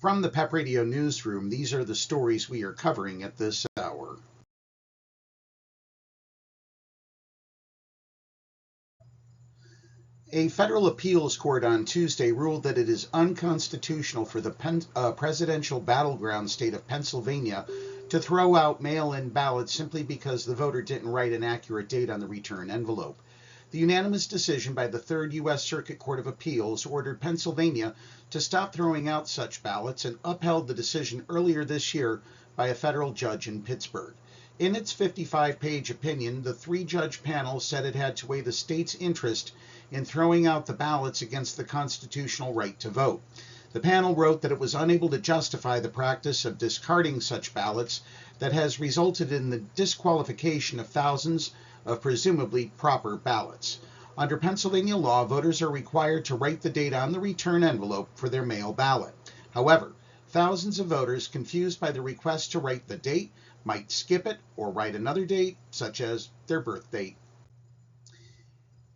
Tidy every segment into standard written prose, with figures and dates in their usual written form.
From the PEP Radio Newsroom, these are the stories we are covering at this hour. A federal appeals court on Tuesday ruled that it is unconstitutional for the presidential battleground state of Pennsylvania to throw out mail-in ballots simply because the voter didn't write an accurate date on the return envelope. The unanimous decision by the Third U.S. Circuit Court of Appeals ordered Pennsylvania to stop throwing out such ballots and upheld the decision earlier this year by a federal judge in Pittsburgh. In its 55-page opinion, the three-judge panel said it had to weigh the state's interest in throwing out the ballots against the constitutional right to vote. The panel wrote that it was unable to justify the practice of discarding such ballots that has resulted in the disqualification of thousands of presumably proper ballots. Under Pennsylvania law, voters are required to write the date on the return envelope for their mail ballot. However, thousands of voters confused by the request to write the date might skip it or write another date, such as their birth date.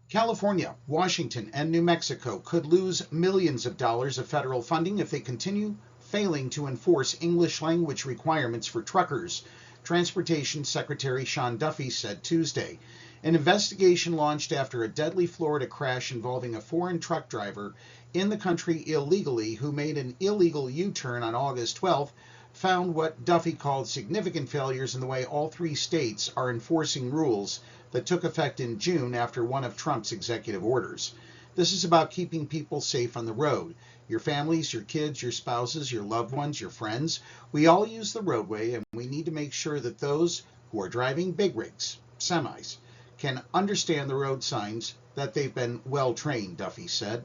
California, Washington, and New Mexico could lose millions of dollars of federal funding if they continue failing to enforce English language requirements for truckers, Transportation Secretary Sean Duffy said Tuesday. An investigation launched after a deadly Florida crash involving a foreign truck driver in the country illegally who made an illegal U-turn on August 12th found what Duffy called significant failures in the way all three states are enforcing rules that took effect in June after one of Trump's executive orders. This is about keeping people safe on the road. Your families, your kids, your spouses, your loved ones, your friends. We all use the roadway, and we need to make sure that those who are driving big rigs, semis, can understand the road signs, that they've been well trained, Duffy said.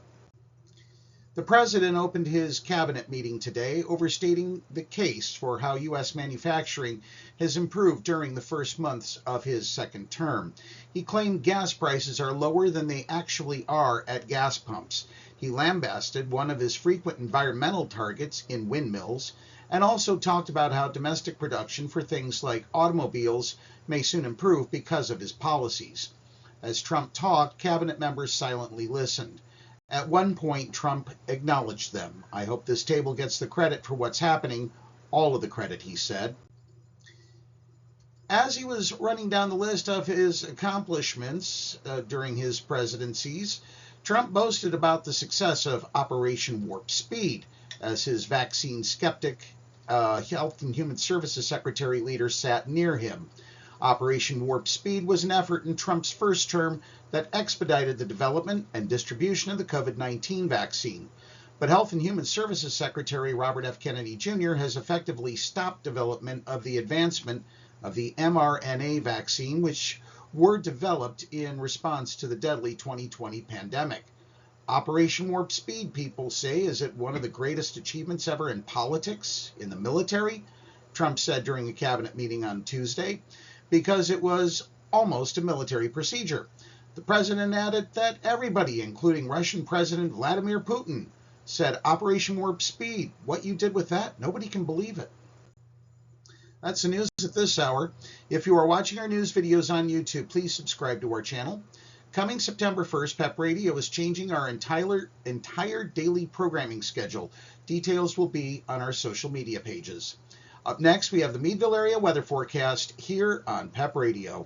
The president opened his cabinet meeting today, overstating the case for how U.S. manufacturing has improved during the first months of his second term. He claimed gas prices are lower than they actually are at gas pumps. He lambasted one of his frequent environmental targets in windmills, and also talked about how domestic production for things like automobiles may soon improve because of his policies. As Trump talked, cabinet members silently listened. At one point, Trump acknowledged them. I hope this table gets the credit for what's happening, all of the credit, he said. As he was running down the list of his accomplishments during his presidencies, Trump boasted about the success of Operation Warp Speed as his vaccine-skeptic Health and Human Services Secretary leader sat near him. Operation Warp Speed was an effort in Trump's first term that expedited the development and distribution of the COVID-19 vaccine. But Health and Human Services Secretary Robert F. Kennedy Jr. has effectively stopped development of the advancement of the mRNA vaccine, which were developed in response to the deadly 2020 pandemic. Operation Warp Speed, people say, is it one of the greatest achievements ever in politics, in the military? Trump said during a cabinet meeting on Tuesday, because it was almost a military procedure. The president added that everybody, including Russian President Vladimir Putin, said, Operation Warp Speed, what you did with that, nobody can believe it. That's the news at this hour. If you are watching our news videos on YouTube, please subscribe to our channel. Coming September 1st, PEP Radio is changing our entire daily programming schedule. Details will be on our social media pages. Up next, we have the Meadville area weather forecast here on PEP Radio.